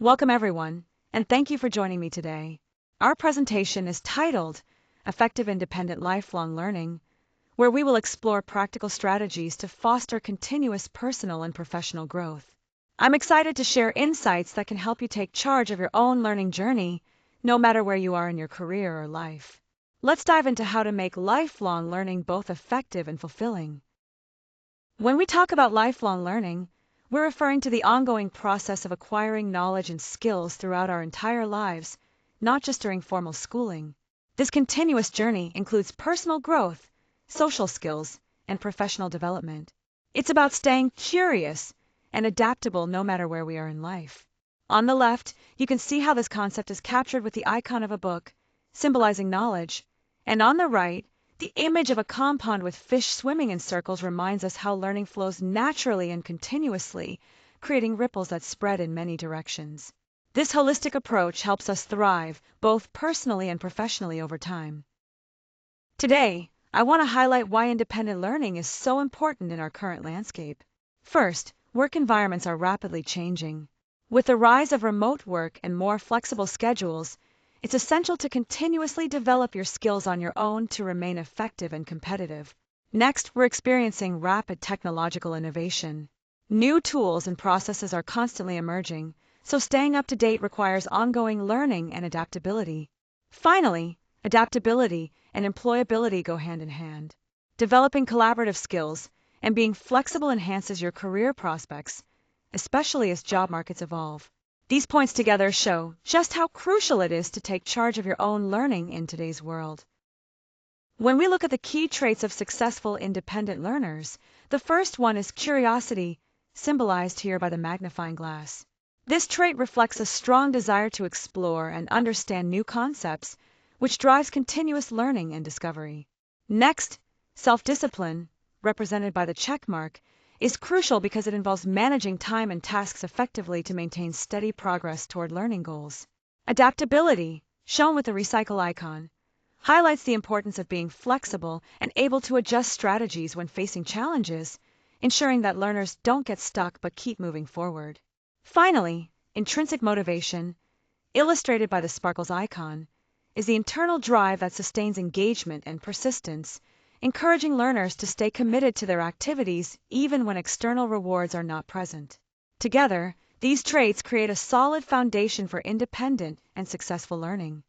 Welcome everyone, and thank you for joining me today. Our presentation is titled Effective Independent Lifelong Learning, where we will explore practical strategies to foster continuous personal and professional growth. I'm excited to share insights that can help you take charge of your own learning journey, no matter where you are in your career or life. Let's dive into how to make lifelong learning both effective and fulfilling. When we talk about lifelong learning, we're referring to the ongoing process of acquiring knowledge and skills throughout our entire lives, not just during formal schooling. This continuous journey includes personal growth, social skills, and professional development. It's about staying curious and adaptable no matter where we are in life. On the left, you can see how this concept is captured with the icon of a book, symbolizing knowledge, and on the right, the image of a compound with fish swimming in circles reminds us how learning flows naturally and continuously, creating ripples that spread in many directions. This holistic approach helps us thrive, both personally and professionally over time. Today, I want to highlight why independent learning is so important in our current landscape. First, work environments are rapidly changing. With the rise of remote work and more flexible schedules, it's essential to continuously develop your skills on your own to remain effective and competitive. Next, we're experiencing rapid technological innovation. New tools and processes are constantly emerging, so staying up to date requires ongoing learning and adaptability. Finally, adaptability and employability go hand in hand. Developing collaborative skills and being flexible enhances your career prospects, especially as job markets evolve. These points together show just how crucial it is to take charge of your own learning in today's world. When we look at the key traits of successful independent learners, the first one is curiosity, symbolized here by the magnifying glass. This trait reflects a strong desire to explore and understand new concepts, which drives continuous learning and discovery. Next, self-discipline, represented by the check mark, is crucial because it involves managing time and tasks effectively to maintain steady progress toward learning goals. Adaptability, shown with the recycle icon, highlights the importance of being flexible and able to adjust strategies when facing challenges, ensuring that learners don't get stuck but keep moving forward. Finally, intrinsic motivation, illustrated by the sparkles icon, is the internal drive that sustains engagement and persistence, encouraging learners to stay committed to their activities even when external rewards are not present. Together, these traits create a solid foundation for independent and successful learning.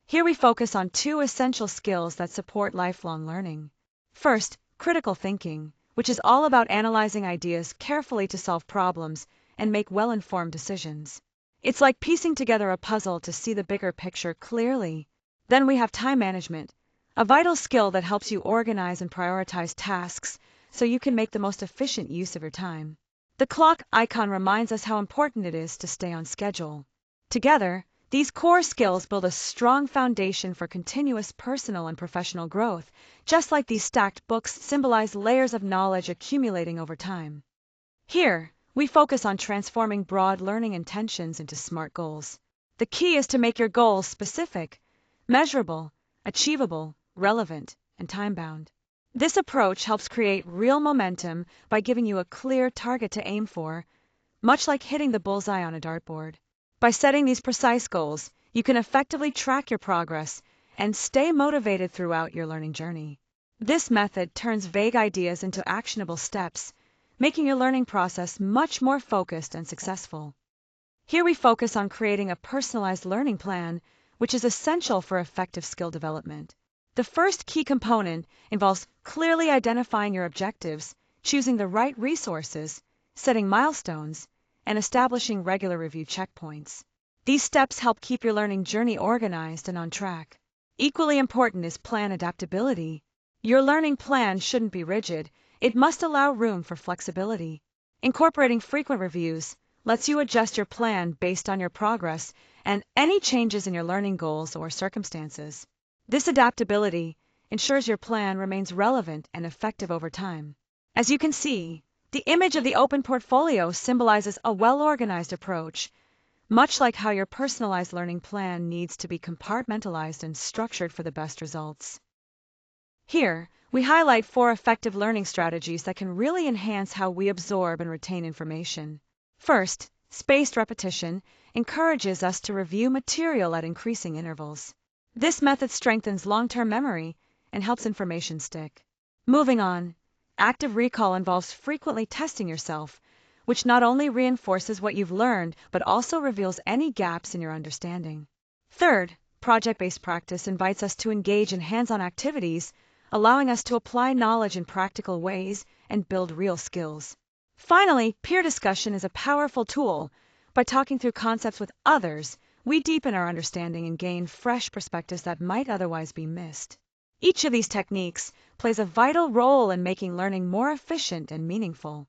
Here we focus on two essential skills that support lifelong learning. First, critical thinking, which is all about analyzing ideas carefully to solve problems and make well-informed decisions. It's like piecing together a puzzle to see the bigger picture clearly. Then we have time management, a vital skill that helps you organize and prioritize tasks so you can make the most efficient use of your time. The clock icon reminds us how important it is to stay on schedule. Together, these core skills build a strong foundation for continuous personal and professional growth, just like these stacked books symbolize layers of knowledge accumulating over time. Here, we focus on transforming broad learning intentions into SMART goals. The key is to make your goals specific, measurable, achievable, relevant, and time-bound. This approach helps create real momentum by giving you a clear target to aim for, much like hitting the bullseye on a dartboard. By setting these precise goals, you can effectively track your progress and stay motivated throughout your learning journey. This method turns vague ideas into actionable steps, making your learning process much more focused and successful. Here we focus on creating a personalized learning plan, which is essential for effective skill development. The first key component involves clearly identifying your objectives, choosing the right resources, setting milestones, and establishing regular review checkpoints. These steps help keep your learning journey organized and on track. Equally important is plan adaptability. Your learning plan shouldn't be rigid. It must allow room for flexibility. Incorporating frequent reviews lets you adjust your plan based on your progress and any changes in your learning goals or circumstances. This adaptability ensures your plan remains relevant and effective over time. As you can see, the image of the open portfolio symbolizes a well-organized approach, much like how your personalized learning plan needs to be compartmentalized and structured for the best results. Here, we highlight 4 effective learning strategies that can really enhance how we absorb and retain information. First, Spaced repetition encourages us to review material at increasing intervals. This method strengthens long-term memory and helps information stick. Moving on, active recall involves frequently testing yourself, which not only reinforces what you've learned, but also reveals any gaps in your understanding. Third, project-based practice invites us to engage in hands-on activities, allowing us to apply knowledge in practical ways and build real skills. Finally, peer discussion is a powerful tool. By talking through concepts with others, we deepen our understanding and gain fresh perspectives that might otherwise be missed. Each of these techniques plays a vital role in making learning more efficient and meaningful.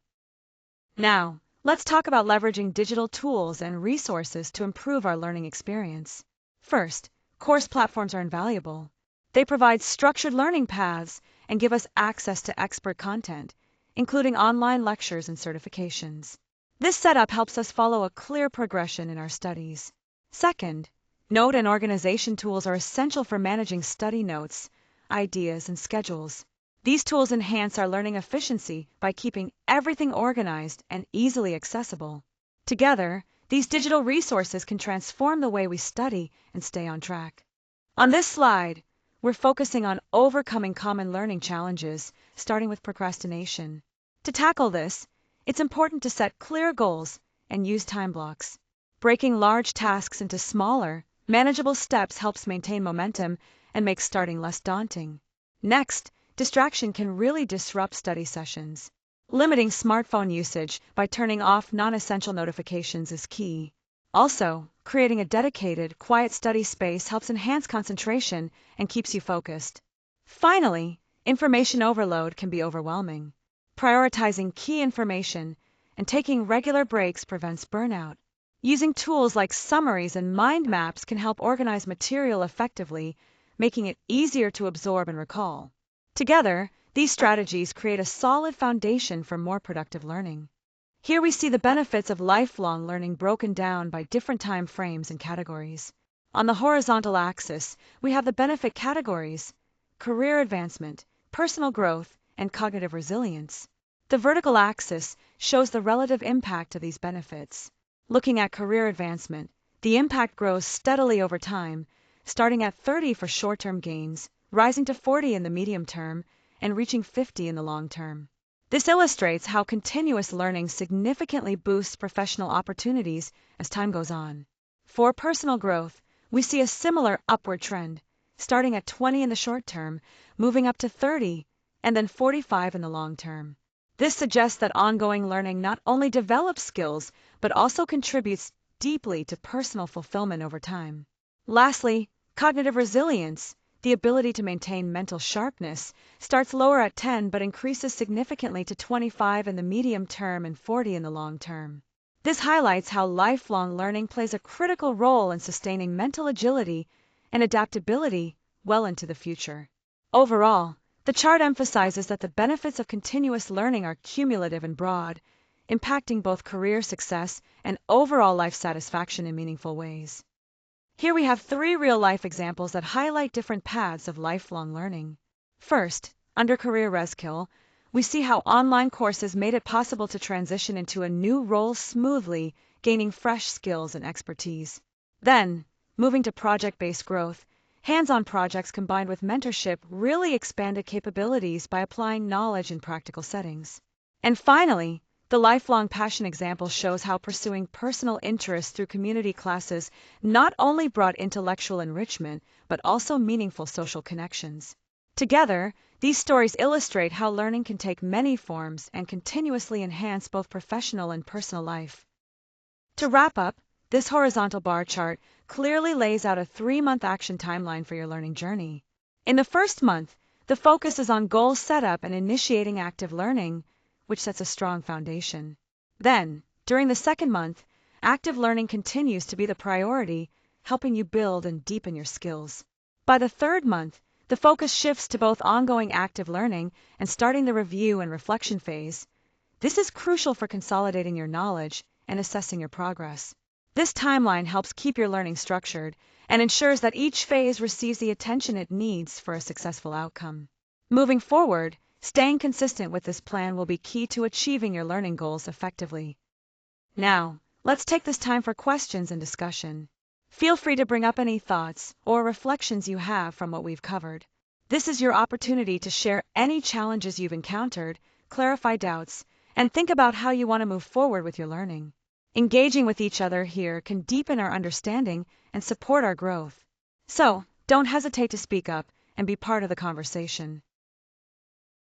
Now, let's talk about leveraging digital tools and resources to improve our learning experience. First, course platforms are invaluable. They provide structured learning paths and give us access to expert content, including online lectures and certifications. This setup helps us follow a clear progression in our studies. Second, note and organization tools are essential for managing study notes, ideas, and schedules. These tools enhance our learning efficiency by keeping everything organized and easily accessible. Together, these digital resources can transform the way we study and stay on track. On this slide, we're focusing on overcoming common learning challenges, starting with procrastination. To tackle this, it's important to set clear goals and use time blocks. Breaking large tasks into smaller, manageable steps helps maintain momentum and makes starting less daunting. Next, distraction can really disrupt study sessions. Limiting smartphone usage by turning off non-essential notifications is key. Also, creating a dedicated, quiet study space helps enhance concentration and keeps you focused. Finally, information overload can be overwhelming. Prioritizing key information and taking regular breaks prevents burnout. Using tools like summaries and mind maps can help organize material effectively, making it easier to absorb and recall. Together, these strategies create a solid foundation for more productive learning. Here we see the benefits of lifelong learning broken down by different time frames and categories. On the horizontal axis, we have the benefit categories: career advancement, personal growth, and cognitive resilience. The vertical axis shows the relative impact of these benefits. Looking at career advancement, the impact grows steadily over time, starting at 30 for short-term gains, rising to 40 in the medium term, and reaching 50 in the long term. This illustrates how continuous learning significantly boosts professional opportunities as time goes on. For personal growth, we see a similar upward trend, starting at 20 in the short term, moving up to 30, and then 45 in the long term. This suggests that ongoing learning not only develops skills, but also contributes deeply to personal fulfillment over time. Lastly, cognitive resilience, the ability to maintain mental sharpness, starts lower at 10 but increases significantly to 25 in the medium term and 40 in the long term. This highlights how lifelong learning plays a critical role in sustaining mental agility and adaptability well into the future. Overall, the chart emphasizes that the benefits of continuous learning are cumulative and broad, impacting both career success and overall life satisfaction in meaningful ways. Here we have 3 real-life examples that highlight different paths of lifelong learning. First, under Career Reskill, we see how online courses made it possible to transition into a new role smoothly, gaining fresh skills and expertise. Then, moving to project-based growth, hands-on projects combined with mentorship really expanded capabilities by applying knowledge in practical settings. And finally, the lifelong passion example shows how pursuing personal interests through community classes not only brought intellectual enrichment, but also meaningful social connections. Together, these stories illustrate how learning can take many forms and continuously enhance both professional and personal life. To wrap up, this horizontal bar chart clearly lays out a 3-month action timeline for your learning journey. In the first month, the focus is on goal setup and initiating active learning, which sets a strong foundation. Then, during the second month, active learning continues to be the priority, helping you build and deepen your skills. By the third month, the focus shifts to both ongoing active learning and starting the review and reflection phase. This is crucial for consolidating your knowledge and assessing your progress. This timeline helps keep your learning structured and ensures that each phase receives the attention it needs for a successful outcome. Moving forward, staying consistent with this plan will be key to achieving your learning goals effectively. Now, Let's take this time for questions and discussion. Feel free to bring up any thoughts or reflections you have from what we've covered. This is your opportunity to share any challenges you've encountered, clarify doubts, and think about how you want to move forward with your learning. Engaging with each other here can deepen our understanding and support our growth. So, don't hesitate to speak up and be part of the conversation.